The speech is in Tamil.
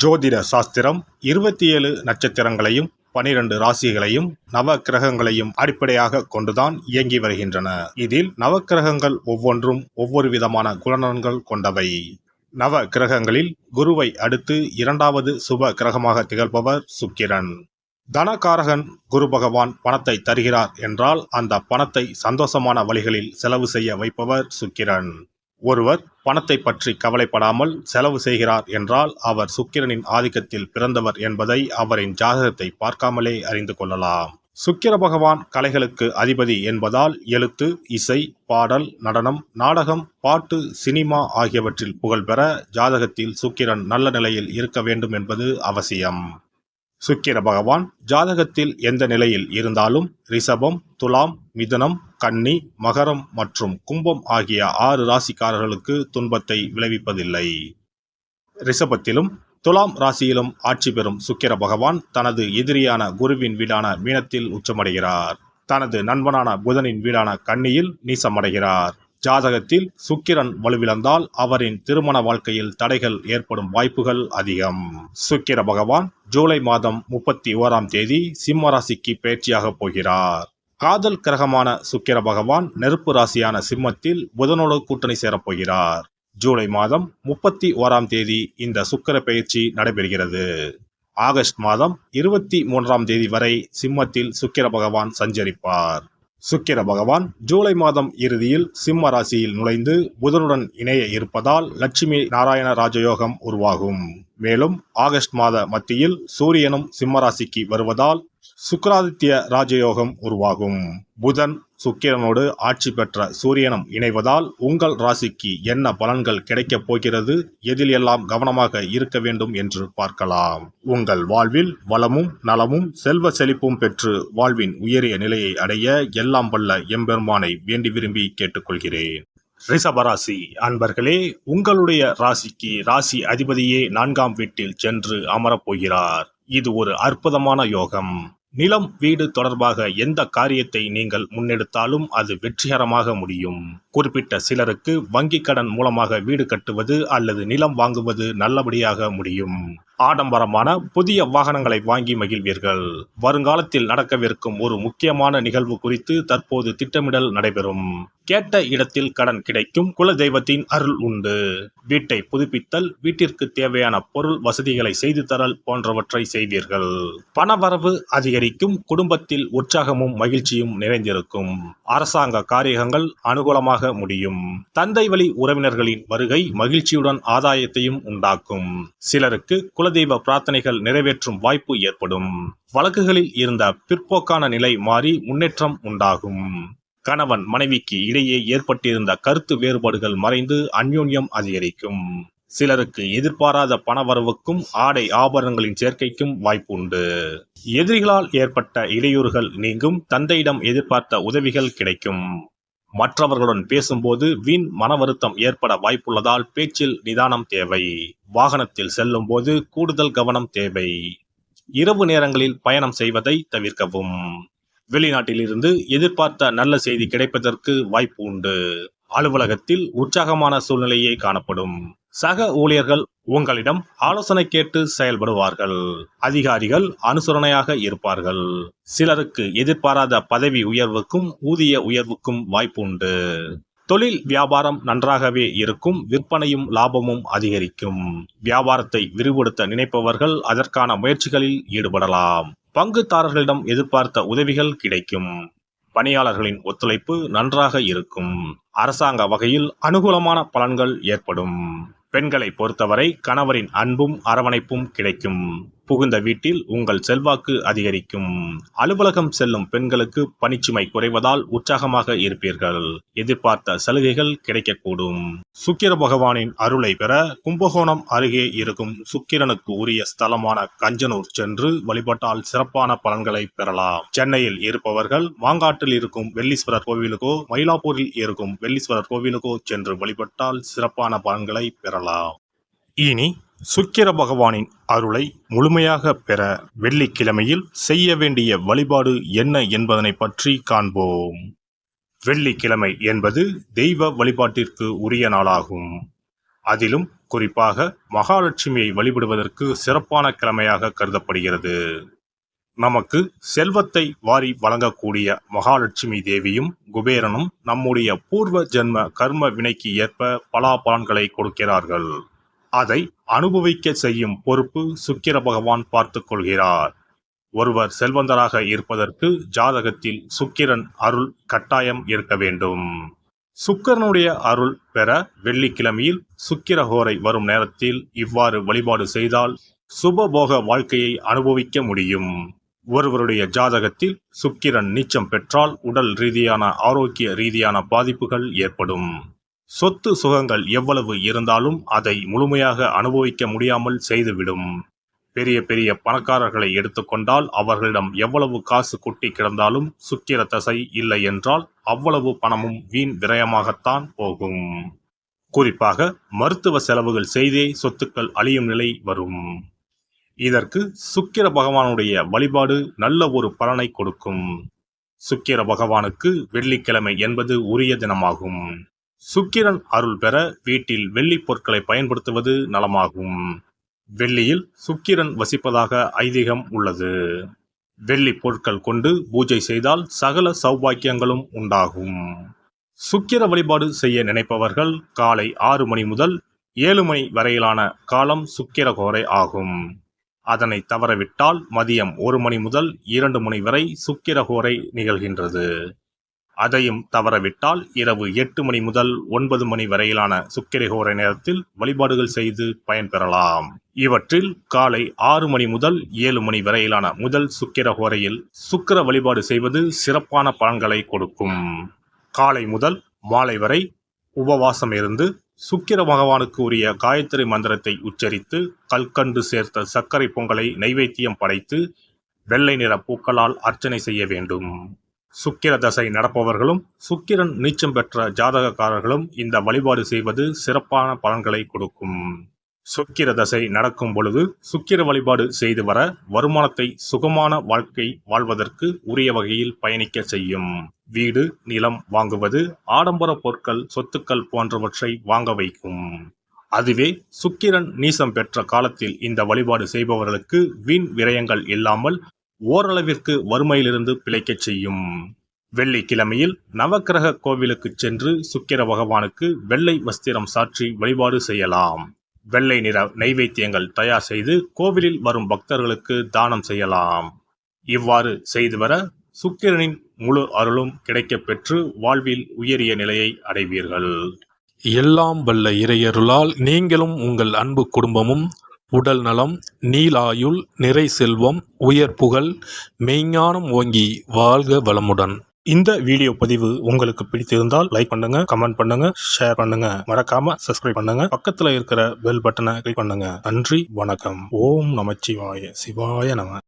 ஜோதிட சாஸ்திரம் 27 நட்சத்திரங்களையும் 12 ராசிகளையும் நவ கிரகங்களையும் அடிப்படையாக கொண்டுதான் இயங்கி வருகின்றன. இதில் நவக்கிரகங்கள் ஒவ்வொன்றும் ஒவ்வொரு விதமான குணநலன்கள் கொண்டவை. நவ கிரகங்களில் குருவை அடுத்து இரண்டாவது சுப கிரகமாக திகழ்பவர் சுக்கிரன். தனகாரகன் குரு பகவான் பணத்தை தருகிறார் என்றால் அந்த பணத்தை சந்தோஷமான வழிகளில் செலவு செய்ய வைப்பவர் சுக்கிரன். ஒருவர் பணத்தை பற்றி கவலைப்படாமல் செலவு செய்கிறார் என்றால் அவர் சுக்கிரனின் ஆதிக்கத்தில் பிறந்தவர் என்பதை அவரின் ஜாதகத்தை பார்க்காமலே அறிந்து கொள்ளலாம். சுக்கிர பகவான் கலைகளுக்கு அதிபதி என்பதால் எழுத்து, இசை, பாடல், நடனம், நாடகம், பாட்டு, சினிமா ஆகியவற்றில் புகழ்பெற ஜாதகத்தில் சுக்கிரன் நல்ல நிலையில் இருக்க வேண்டும் என்பது அவசியம். சுக்கிர பகவான் ஜாதகத்தில் எந்த நிலையில் இருந்தாலும் ரிஷபம், துலாம், மிதுனம், கன்னி, மகரம் மற்றும் கும்பம் ஆகிய 6 ராசிக்காரர்களுக்கு துன்பத்தை விளைவிப்பதில்லை. ரிஷபத்திலும் துலாம் ராசியிலும் ஆட்சி பெறும் சுக்கிர பகவான் தனது எதிரியான குருவின் வீடான மீனத்தில் உச்சமடைகிறார். தனது நண்பனான புதனின் வீடான கன்னியில் நீசமடைகிறார். ஜாதகத்தில் சுக்கிரன் வலுவிழந்தால் அவரின் திருமண வாழ்க்கையில் தடைகள் ஏற்படும் வாய்ப்புகள் அதிகம். சுக்கிர பகவான் ஜூலை மாதம் 31ஆம் தேதி சிம்ம ராசிக்கு பயிற்சியாக போகிறார். காதல் கிரகமான சுக்கிர பகவான் நெருப்பு ராசியான சிம்மத்தில் புதனோடு கூட்டணி சேரப்போகிறார். ஜூலை மாதம் 31ஆம் தேதி இந்த சுக்கிர பயிற்சி நடைபெறுகிறது. ஆகஸ்ட் மாதம் 23ஆம் தேதி வரை சிம்மத்தில் சுக்கிர பகவான் சஞ்சரிப்பார். சுக்கிர பகவான் ஜூலை மாதம் இறுதியில் சிம்ம ராசியில் நுழைந்து புதனுடன் இணைய இருப்பதால் லட்சுமி நாராயண ராஜயோகம் உருவாகும். மேலும் ஆகஸ்ட் மாத மத்தியில் சூரியனும் சிம்ம ராசிக்கு வருவதால் சுக்கிராதித்ய ராஜயோகம் உருவாகும். புதன் சுக்கிரனோடு ஆட்சி பெற்ற சூரியனும் இணைவதால் உங்கள் ராசிக்கு என்ன பலன்கள் கிடைக்கப் போகிறது, எதில் எல்லாம் கவனமாக இருக்க வேண்டும் என்று பார்க்கலாம். உங்கள் வாழ்வில் வளமும் நலமும் செல்வ செழிப்பும் பெற்று வாழ்வின் உயரிய நிலையை அடைய எல்லாம் வல்ல எம்பெருமானை வேண்டி விரும்பி கேட்டுக்கொள்கிறேன். ரிஷபராசி அன்பர்களே, உங்களுடைய ராசிக்கு ராசி அதிபதியே 4ஆம் வீட்டில் சென்று அமரப்போகிறார். இது ஒரு அற்புதமான யோகம். நிலம், வீடு தொடர்பாக எந்த காரியத்தை நீங்கள் முன்னெடுத்தாலும் அது வெற்றிகரமாக முடியும். குறிப்பிட்ட சிலருக்கு வங்கிக் கடன் மூலமாக வீடு கட்டுவது அல்லது நிலம் வாங்குவது நல்லபடியாக முடியும். ஆடம்பரமான புதிய வாகனங்களை வாங்கி மகிழ்வீர்கள். வருங்காலத்தில் நடக்கவிருக்கும் ஒரு முக்கியமான நிகழ்வு குறித்து தற்போது திட்டமிடல் நடைபெறும். கேட்ட இடத்தில் கடன் கிடைக்கும். குல தெய்வத்தின் அருள் உண்டு. வீட்டை புதுப்பித்தல், வீட்டிற்கு தேவையான பொருள் வசதிகளை செய்து தரல் போன்றவற்றை செய்வீர்கள். பணவரவு அதிகரிக்கும். குடும்பத்தில் உற்சாகமும் மகிழ்ச்சியும் நிறைந்திருக்கும். அரசாங்க காரியங்கள் அனுகூலமாக முடியும். தந்தை வழி உறவினர்களின் வருகை மகிழ்ச்சியுடன் ஆதாயத்தையும் உண்டாக்கும். சிலருக்கு குலதெய்வ பிரார்த்தனைகள் நிறைவேற்றும் வாய்ப்பு ஏற்படும். வழக்குகளில் இருந்த பிற்போக்கான நிலை மாறி முன்னேற்றம் உண்டாகும். கணவன் மனைவிக்கு இடையே ஏற்பட்டிருந்த கருத்து வேறுபாடுகள் மறைந்து அந்யோன்யம் அதிகரிக்கும். சிலருக்கு எதிர்பாராத பணவரவுக்கும் ஆடை ஆபரணங்களின் சேர்க்கைக்கும் வாய்ப்பு உண்டு. எதிரிகளால் ஏற்பட்ட இடையூறுகள் நீங்கும். தந்தையிடம் எதிர்பார்த்த உதவிகள் கிடைக்கும். மற்றவர்களுடன் பேசும்போது வீண் மன வருத்தம் ஏற்பட வாய்ப்புள்ளதால் பேச்சில் நிதானம் தேவை. வாகனத்தில் செல்லும் போது கூடுதல் கவனம் தேவை. இரவு நேரங்களில் பயணம் செய்வதை தவிர்க்கவும். வெளிநாட்டிலிருந்து எதிர்பார்த்த நல்ல செய்தி கிடைப்பதற்கு வாய்ப்பு உண்டு. அலுவலகத்தில் உற்சாகமான சூழ்நிலையே காணப்படும். சக ஊழியர்கள் உங்களிடம் ஆலோசனை கேட்டு செயல்படுவார்கள். அதிகாரிகள் அனுசரணையாக இருப்பார்கள். சிலருக்கு எதிர்பாராத பதவி உயர்வுக்கும் ஊதிய உயர்வுக்கும் வாய்ப்பு உண்டு. தொழில் வியாபாரம் நன்றாகவே இருக்கும். விற்பனையும் லாபமும் அதிகரிக்கும். வியாபாரத்தை விரிவுபடுத்த நினைப்பவர்கள் அதற்கான முயற்சிகளில் ஈடுபடலாம். பங்குதாரர்களிடம் எதிர்பார்த்த உதவிகள் கிடைக்கும். பணியாளர்களின் ஒத்துழைப்பு நன்றாக இருக்கும். அரசாங்க வகையில் அனுகூலமான பலன்கள் ஏற்படும். பெண்களை பொறுத்தவரை கணவரின் அன்பும் அரவணைப்பும் கிடைக்கும். புகுந்த வீட்டில் உங்கள் செல்வாக்கு அதிகரிக்கும். அலுவலகம் செல்லும் பெண்களுக்கு பணிச்சுமை குறைவதால் உற்சாகமாக இருப்பீர்கள். எதிர்பார்த்த சலுகைகள் கிடைக்கக்கூடும். சுக்கிர பகவானின் அருளை பெற கும்பகோணம் அருகே இருக்கும் சுக்கிரனுக்கு உரிய ஸ்தலமான கஞ்சனூர் சென்று வழிபட்டால் சிறப்பான பலன்களை பெறலாம். சென்னையில் இருப்பவர்கள் மாங்காட்டில் இருக்கும் வெள்ளீஸ்வரர் கோவிலுக்கோ மயிலாப்பூரில் இருக்கும் வெள்ளீஸ்வரர் கோவிலுக்கோ சென்று வழிபட்டால் சிறப்பான பலன்களை பெறலாம். இனி சுக்கிர பகவானின் அருளை முழுமையாக பெற வெள்ளிக்கிழமையில் செய்ய வேண்டிய வழிபாடு என்ன என்பதனை பற்றி காண்போம். வெள்ளிக்கிழமை என்பது தெய்வ வழிபாட்டிற்கு உரிய நாளாகும். அதிலும் குறிப்பாக மகாலட்சுமியை வழிபடுவதற்கு சிறப்பான கிழமையாக கருதப்படுகிறது. நமக்கு செல்வத்தை வாரி வழங்கக்கூடிய மகாலட்சுமி தேவியும் குபேரனும் நம்முடைய பூர்வ ஜென்ம கர்ம வினைக்கு ஏற்ப பலாபலன்களை கொடுக்கிறார்கள். அதை அனுபவிக்க செய்யும் பொறுப்பு சுக்கிர பகவான் பார்த்துக் கொள்கிறார். ஒருவர் செல்வந்தராக இருப்பதற்கு ஜாதகத்தில் சுக்கிரன் அருள் கட்டாயம் இருக்க வேண்டும். சுக்கிரனுடைய அருள் பெற வெள்ளிக்கிழமையில் சுக்கிரஹோரை வரும் நேரத்தில் இவ்வாறு வழிபாடு செய்தால் சுபபோக வாழ்க்கையை அனுபவிக்க முடியும். ஒருவருடைய ஜாதகத்தில் சுக்கிரன் நீச்சம் பெற்றால் உடல் ரீதியான ஆரோக்கிய ரீதியான பாதிப்புகள் ஏற்படும். சொத்து சுகங்கள் எவ்வளவு இருந்தாலும் அதை முழுமையாக அனுபவிக்க முடியாமல் செய்துவிடும். பெரிய பெரிய பணக்காரர்களை எடுத்துக்கொண்டால் அவர்களிடம் எவ்வளவு காசு கொட்டி கிடந்தாலும் சுக்கிர தசை இல்லை என்றால் அவ்வளவு பணமும் வீண் விரயமாகத்தான் போகும். குறிப்பாக மருத்துவ செலவுகள் செய்தே சொத்துக்கள் அழியும் நிலை வரும். இதற்கு சுக்கிர பகவானுடைய வழிபாடு நல்ல ஒரு பலனை கொடுக்கும். சுக்கிர பகவானுக்கு வெள்ளிக்கிழமை என்பது உரிய தினமாகும். சுக்கிரன் அருள் பெற வீட்டில் வெள்ளி பொருட்களை பயன்படுத்துவது நலமாகும். வெள்ளியில் சுக்கிரன் வசிப்பதாக ஐதீகம் உள்ளது. வெள்ளி பொருட்கள் கொண்டு பூஜை செய்தால் சகல சௌபாக்கியங்களும் உண்டாகும். சுக்கிர வழிபாடு செய்ய நினைப்பவர்கள் காலை 6 மணி முதல் 7 மணி வரையிலான காலம் சுக்கிரஹோரை ஆகும். அதனை தவறவிட்டால் மதியம் 1 மணி முதல் 2 மணி வரை சுக்கிரஹோரை நிகழ்கின்றது. அதையும் தவறவிட்டால் இரவு 8 மணி முதல் 9 மணி வரையிலான சுக்கிரஹோரை நேரத்தில் வழிபாடுகள் செய்து பயன்பெறலாம். இவற்றில் காலை 6 மணி முதல் 7 மணி வரையிலான முதல் சுக்கிரஹோரையில் சுக்கிர வழிபாடு செய்வது சிறப்பான பலன்களை கொடுக்கும். காலை முதல் மாலை வரை உபவாசம் இருந்து சுக்கிர பகவானுக்கு உரிய காயத்ரி மந்திரத்தை உச்சரித்து கல்கண்டு சேர்த்த சர்க்கரை பொங்கலை நைவேத்தியம் படைத்து வெள்ளை நிற பூக்களால் அர்ச்சனை செய்ய வேண்டும். சுக்கிர தசை நடப்பவர்களும் சுக்கிரன் நீச்சம் பெற்ற ஜாதகக்காரர்களும் இந்த வழிபாடு செய்வது சிறப்பான பலன்களை கொடுக்கும். சுக்கிர தசை நடக்கும் பொழுது சுக்கிர வழிபாடு செய்து வர வருமானத்தை சுகமான வாழ்க்கை வாழ்வதற்கு உரிய வகையில் பயணிக்க செய்யும். வீடு நிலம் வாங்குவது, ஆடம்பர பொருட்கள் சொத்துக்கள் போன்றவற்றை வாங்க வைக்கும். அதுவே சுக்கிரன் நீசம் பெற்ற காலத்தில் இந்த வழிபாடு செய்பவர்களுக்கு வீண் விரயங்கள் இல்லாமல் ஓரளவிற்கு வறுமையிலிருந்து பிழைக்கச் செய்யும். வெள்ளிக்கிழமையில் நவக்கிரக கோவிலுக்கு சென்று சுக்கிர பகவானுக்கு வெள்ளை வஸ்திரம் சாற்றி வழிபாடு செய்யலாம். வெள்ளை நிற நைவேத்தியங்கள் தயார் செய்து கோவிலில் வரும் பக்தர்களுக்கு தானம் செய்யலாம். இவ்வாறு செய்து வர சுக்கிரனின் முழு அருளும் கிடைக்கப் பெற்று வாழ்வில் உயரிய நிலையை அடைவீர்கள். எல்லாம் வல்ல இறையருளால் நீங்களும் உங்கள் அன்பு குடும்பமும் உடல் நலம், நீலாயுள், நிறை செல்வம், உயர் புகழ், மெய்ஞானம் ஓங்கி வாழ்க வளமுடன். இந்த வீடியோ பதிவு உங்களுக்கு பிடித்திருந்தால் லைக் பண்ணுங்க, கமெண்ட் பண்ணுங்க, ஷேர் பண்ணுங்க, மறக்காம சப்ஸ்கிரைப் பண்ணுங்க, பக்கத்துல இருக்கிற பெல் பட்டனை கிளிக் பண்ணுங்க. நன்றி, வணக்கம். ஓம் நமச்சிவாய, சிவாய நம.